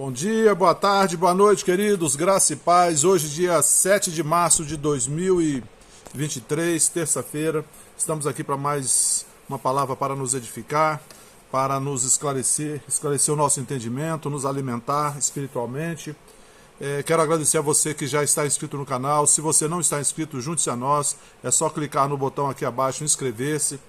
Bom dia, boa tarde, boa noite, queridos, graça e paz. Hoje, dia 7 de março de 2023, terça-feira, estamos aqui para mais uma palavra para nos edificar, para nos esclarecer o nosso entendimento, nos alimentar espiritualmente. Quero agradecer a você que já está inscrito no canal. Se você não está inscrito, junte-se a nós. É só clicar no botão aqui abaixo, inscrever-se.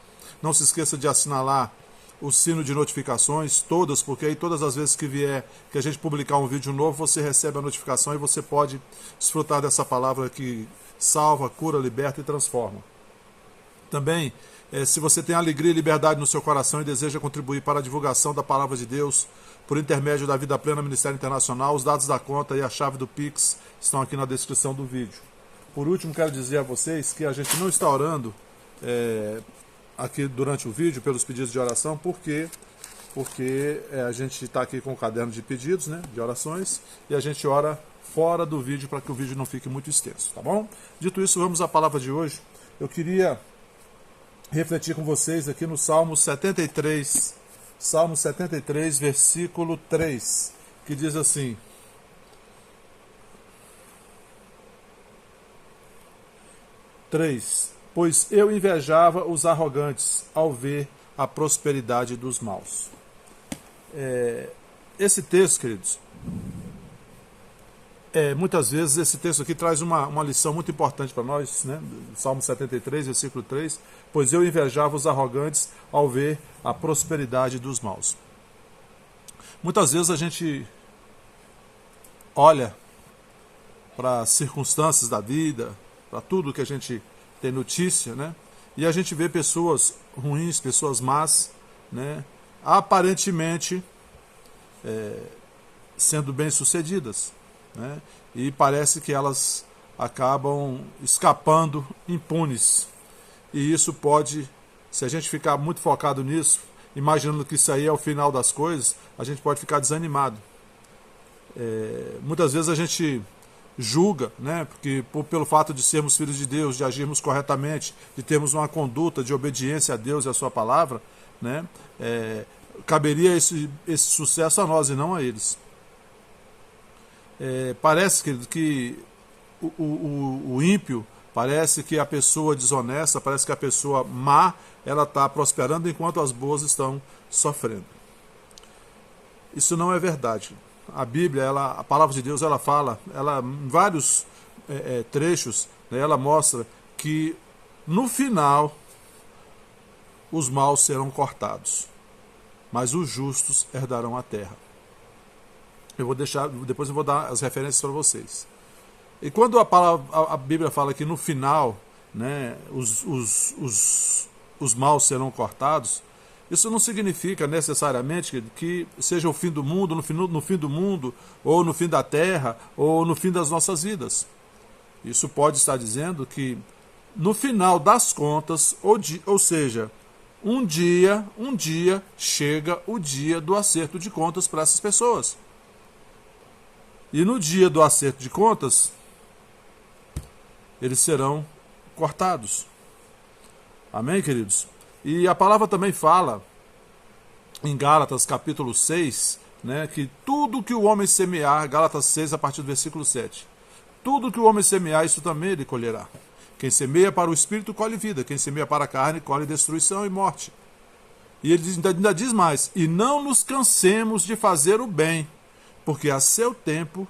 Não se esqueça de assinalar o sino de notificações, todas, porque aí todas as vezes que vier, que a gente publicar um vídeo novo, você recebe a notificação e você pode desfrutar dessa palavra que salva, cura, liberta e transforma. Também, se você tem alegria e liberdade no seu coração e deseja contribuir para a divulgação da palavra de Deus, por intermédio da Vida Plena Ministério Internacional, os dados da conta e a chave do Pix estão aqui na descrição do vídeo. Por último, quero dizer a vocês que a gente não está orando aqui durante o vídeo pelos pedidos de oração, porque a gente está aqui com o caderno de pedidos, né, de orações, e a gente ora fora do vídeo para que o vídeo não fique muito extenso, tá bom? Dito isso, vamos à palavra de hoje. Eu queria refletir com vocês aqui no Salmo 73, versículo 3, que diz assim: Pois eu invejava os arrogantes ao ver a prosperidade dos maus. Esse texto, queridos, muitas vezes esse texto aqui traz uma lição muito importante para nós, né? Salmo 73, versículo 3, pois eu invejava os arrogantes ao ver a prosperidade dos maus. Muitas vezes a gente olha para as circunstâncias da vida, para tudo que a gente tem notícia, né? E a gente vê pessoas ruins, pessoas más, né? Aparentemente sendo bem-sucedidas, né? E parece que elas acabam escapando impunes. E isso pode, se a gente ficar muito focado nisso, imaginando que isso aí é o final das coisas, a gente pode ficar desanimado. Muitas vezes a gente julga, né? Porque pelo fato de sermos filhos de Deus, de agirmos corretamente, de termos uma conduta de obediência a Deus e a sua palavra, né? Caberia esse sucesso a nós e não a eles. Parece que o ímpio, parece que a pessoa desonesta, parece que a pessoa má, ela está prosperando enquanto as boas estão sofrendo. Isso não é verdade. A Bíblia, a palavra de Deus, ela fala, em vários trechos, né, ela mostra que no final os maus serão cortados, mas os justos herdarão a terra. Depois eu vou dar as referências para vocês. E quando a Bíblia fala que no final, né, os maus serão cortados, isso não significa necessariamente que seja o fim do mundo, no fim do mundo, ou no fim da terra, ou no fim das nossas vidas. Isso pode estar dizendo que no final das contas, ou seja, um dia chega o dia do acerto de contas para essas pessoas. E no dia do acerto de contas, eles serão cortados. Amém, queridos? E a palavra também fala, em Gálatas capítulo 6, né, que tudo que o homem semear, Gálatas 6 a partir do versículo 7, tudo que o homem semear, isso também ele colherá. Quem semeia para o Espírito colhe vida, quem semeia para a carne colhe destruição e morte. E ele ainda diz mais, e não nos cansemos de fazer o bem, porque a seu tempo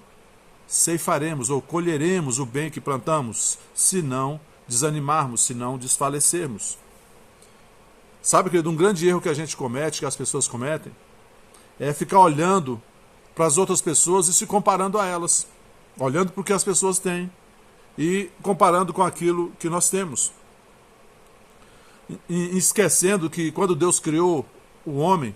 ceifaremos ou colheremos o bem que plantamos, se não desanimarmos, se não desfalecermos. Sabe, querido, um grande erro que a gente comete, que as pessoas cometem, é ficar olhando para as outras pessoas e se comparando a elas. Olhando para o que as pessoas têm e comparando com aquilo que nós temos. E esquecendo que quando Deus criou o homem,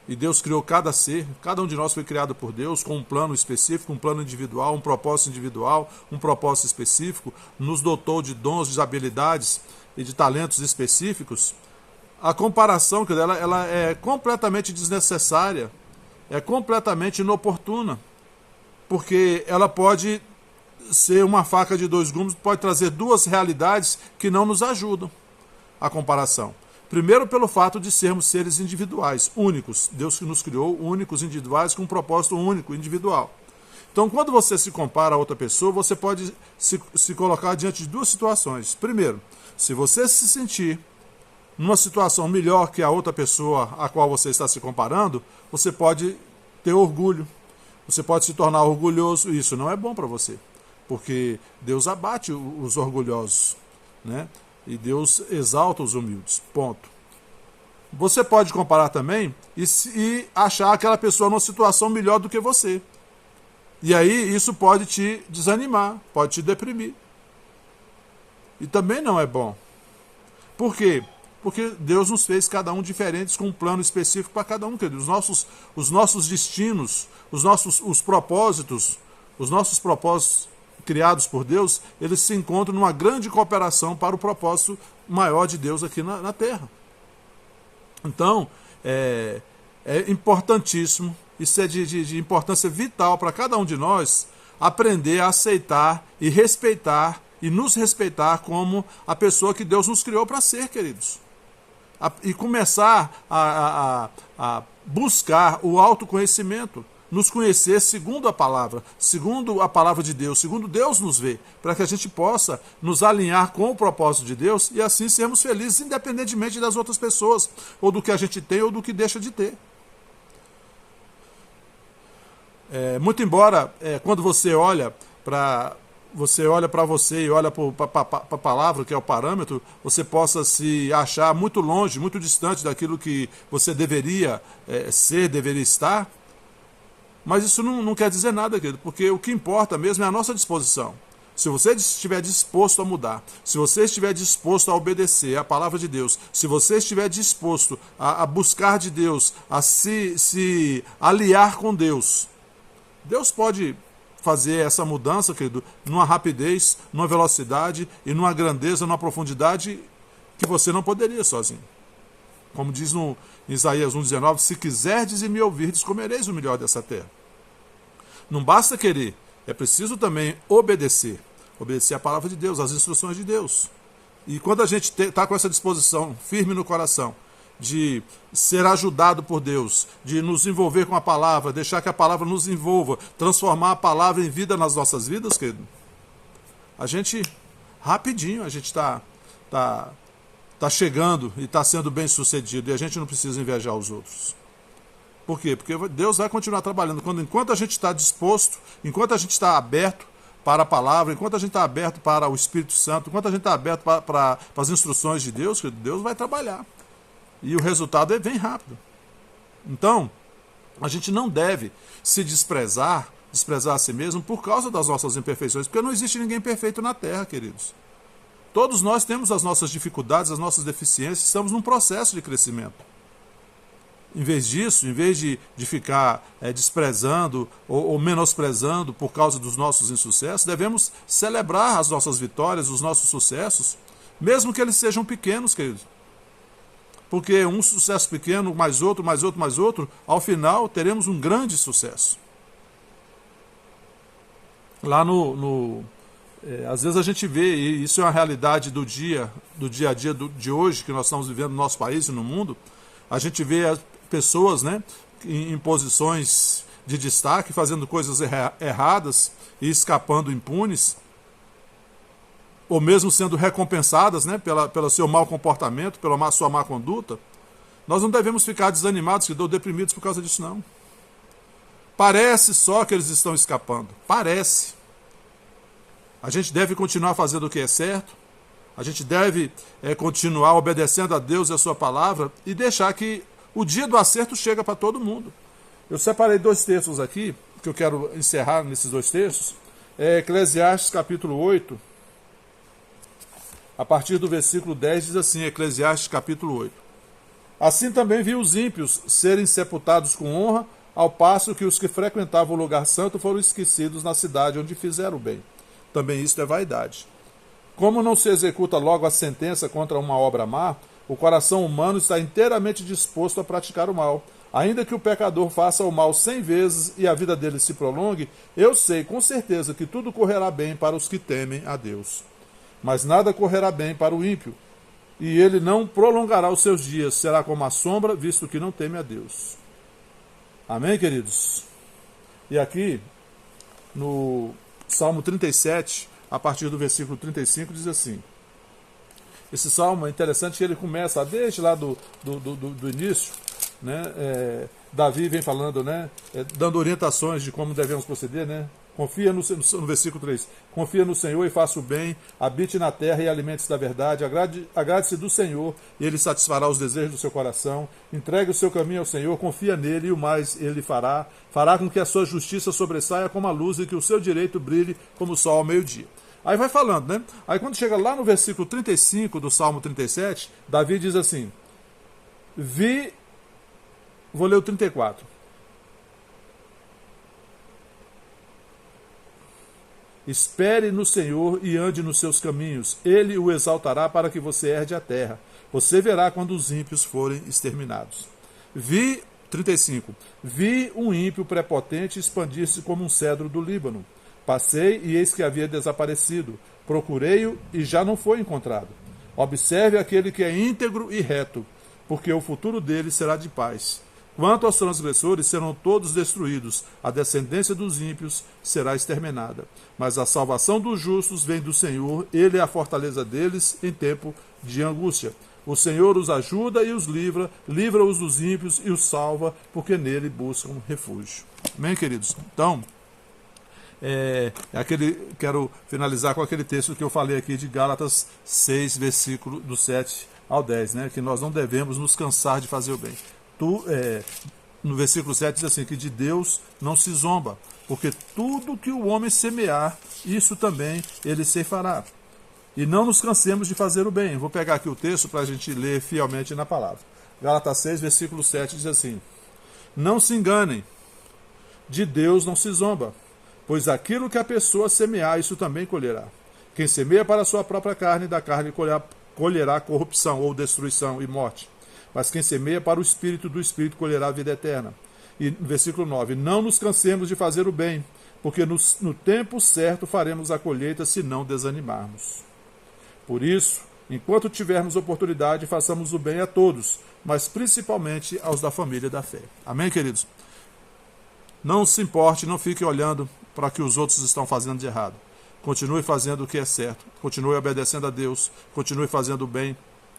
e Deus criou cada ser, cada um de nós foi criado por Deus com um plano específico, um plano individual, um propósito individual, um propósito específico, nos dotou de dons, de habilidades e de talentos específicos. A comparação ela é completamente desnecessária, é completamente inoportuna, porque ela pode ser uma faca de dois gumes, pode trazer duas realidades que não nos ajudam. A comparação. Primeiro, pelo fato de sermos seres individuais, únicos. Deus que nos criou, únicos, individuais, com um propósito único, individual. Então, quando você se compara a outra pessoa, você pode se colocar diante de duas situações. Primeiro, se você se sentir numa situação melhor que a outra pessoa a qual você está se comparando, você pode ter orgulho. Você pode se tornar orgulhoso. Isso não é bom para você, porque Deus abate os orgulhosos, né? E Deus exalta os humildes. Ponto. Você pode comparar também e achar aquela pessoa numa situação melhor do que você. E aí isso pode te desanimar, pode te deprimir. E também não é bom. Por quê? Porque Deus nos fez cada um diferentes, com um plano específico para cada um. Os nossos destinos, os nossos propósitos criados por Deus, eles se encontram numa grande cooperação para o propósito maior de Deus aqui na Terra. Então, é importantíssimo, isso é de importância vital para cada um de nós, aprender a aceitar e respeitar e nos respeitar como a pessoa que Deus nos criou para ser, queridos. E começar a buscar o autoconhecimento, nos conhecer segundo a palavra de Deus, segundo Deus nos vê, para que a gente possa nos alinhar com o propósito de Deus e assim sermos felizes, independentemente das outras pessoas, ou do que a gente tem ou do que deixa de ter. Muito embora, quando você olha para você e olha para a palavra, que é o parâmetro, você possa se achar muito longe, muito distante daquilo que você deveria ser, deveria estar. Mas isso não quer dizer nada, querido, porque o que importa mesmo é a nossa disposição. Se você estiver disposto a mudar, se você estiver disposto a obedecer à palavra de Deus, se você estiver disposto a buscar de Deus, a se aliar com Deus, Deus pode fazer essa mudança, querido, numa rapidez, numa velocidade e numa grandeza, numa profundidade que você não poderia sozinho. Como diz no Isaías 1,19, se quiserdes e me ouvirdes, comereis o melhor dessa terra. Não basta querer, é preciso também obedecer. Obedecer a palavra de Deus, as instruções de Deus. E quando a gente está com essa disposição firme no coração, de ser ajudado por Deus, de nos envolver com a palavra, deixar que a palavra nos envolva, transformar a palavra em vida nas nossas vidas, querido, a gente, rapidinho, a gente está chegando e está sendo bem sucedido, e a gente não precisa invejar os outros. Por quê? Porque Deus vai continuar trabalhando. Enquanto a gente está disposto, enquanto a gente está aberto para a palavra, enquanto a gente está aberto para o Espírito Santo, enquanto a gente está aberto para as instruções de Deus, Deus vai trabalhar. E o resultado vem rápido. Então, a gente não deve se desprezar a si mesmo por causa das nossas imperfeições, porque não existe ninguém perfeito na Terra, queridos. Todos nós temos as nossas dificuldades, as nossas deficiências, estamos num processo de crescimento. Em vez disso, em vez de ficar desprezando ou menosprezando por causa dos nossos insucessos, devemos celebrar as nossas vitórias, os nossos sucessos, mesmo que eles sejam pequenos, queridos. Porque um sucesso pequeno, mais outro, ao final teremos um grande sucesso. Lá às vezes a gente vê, e isso é uma realidade do dia a dia de hoje, que nós estamos vivendo no nosso país e no mundo, a gente vê as pessoas, né, em posições de destaque, fazendo coisas erradas e escapando impunes, ou mesmo sendo recompensadas, né, pelo seu mau comportamento, pela sua má conduta. Nós não devemos ficar desanimados ou deprimidos por causa disso, não. Parece só que eles estão escapando. Parece. A gente deve continuar fazendo o que é certo. A gente deve continuar obedecendo a Deus e a sua palavra e deixar que o dia do acerto chega para todo mundo. Eu separei 2 textos aqui, que eu quero encerrar nesses 2 textos. Eclesiastes capítulo 8, a partir do versículo 10, diz assim, Eclesiastes capítulo 8. Assim também vi os ímpios serem sepultados com honra, ao passo que os que frequentavam o lugar santo foram esquecidos na cidade onde fizeram o bem. Também isto é vaidade. Como não se executa logo a sentença contra uma obra má, o coração humano está inteiramente disposto a praticar o mal. Ainda que o pecador faça o mal 100 vezes e a vida dele se prolongue, eu sei com certeza que tudo correrá bem para os que temem a Deus. Mas nada correrá bem para o ímpio. e ele não prolongará os seus dias, será como a sombra, visto que não teme a Deus. Amém, queridos? E aqui, no Salmo 37, a partir do versículo 35, diz assim. Esse salmo é interessante que ele começa desde lá do início, né? Davi vem falando, né? Dando orientações de como devemos proceder, né? Confia no versículo 3. Confia no Senhor e faça o bem, habite na terra e alimente-se da verdade, agrade-se do Senhor e ele satisfará os desejos do seu coração. Entregue o seu caminho ao Senhor, confia nele e o mais ele fará. Fará com que a sua justiça sobressaia como a luz e que o seu direito brilhe como o sol ao meio-dia. Aí vai falando, né? Aí quando chega lá no versículo 35 do Salmo 37, Davi diz assim, vou ler o 34. Espere no Senhor e ande nos seus caminhos, ele o exaltará para que você herde a terra. Você verá quando os ímpios forem exterminados. 35. Vi um ímpio prepotente expandir-se como um cedro do Líbano. Passei e eis que havia desaparecido. Procurei-o e já não foi encontrado. Observe aquele que é íntegro e reto, porque o futuro dele será de paz. Quanto aos transgressores, serão todos destruídos. A descendência dos ímpios será exterminada. Mas a salvação dos justos vem do Senhor. Ele é a fortaleza deles em tempo de angústia. O Senhor os ajuda e os livra-os dos ímpios e os salva, porque nele buscam refúgio. Amém, queridos? Então, quero finalizar com aquele texto que eu falei aqui de Gálatas 6, versículo do 7 ao 10, né? Que nós não devemos nos cansar de fazer o bem. No versículo 7 diz assim, que de Deus não se zomba, porque tudo que o homem semear, isso também ele ceifará. E não nos cansemos de fazer o bem. Vou pegar aqui o texto para a gente ler fielmente na palavra. Gálatas 6, versículo 7 diz assim, não se enganem, de Deus não se zomba, pois aquilo que a pessoa semear, isso também colherá. Quem semeia para a sua própria carne, da carne colherá corrupção ou destruição e morte. Mas quem semeia para o Espírito, do Espírito colherá a vida eterna. E no versículo 9, não nos cansemos de fazer o bem, porque no tempo certo faremos a colheita se não desanimarmos. Por isso, enquanto tivermos oportunidade, façamos o bem a todos, mas principalmente aos da família da fé. Amém, queridos? Não se importe, não fique olhando para o que os outros estão fazendo de errado. Continue fazendo o que é certo, continue obedecendo a Deus, continue fazendo o bem,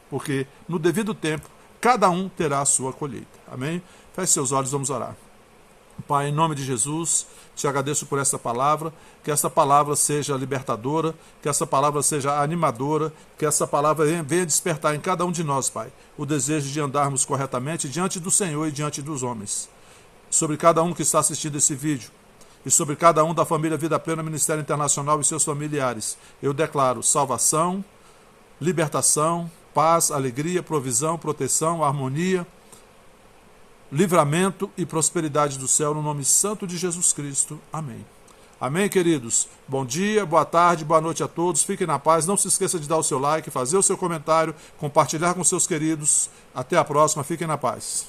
porque no devido tempo, cada um terá a sua colheita. Amém? Feche seus olhos, vamos orar. Pai, em nome de Jesus, te agradeço por essa palavra, que essa palavra seja libertadora, que essa palavra seja animadora, que essa palavra venha despertar em cada um de nós, Pai, o desejo de andarmos corretamente diante do Senhor e diante dos homens. Sobre cada um que está assistindo esse vídeo, e sobre cada um da família Vida Plena Ministério Internacional e seus familiares, eu declaro salvação, libertação, paz, alegria, provisão, proteção, harmonia, livramento e prosperidade do céu, no nome santo de Jesus Cristo. Amém. Amém, queridos? Bom dia, boa tarde, boa noite a todos. Fiquem na paz. Não se esqueça de dar o seu like, fazer o seu comentário, compartilhar com seus queridos. Até a próxima. Fiquem na paz.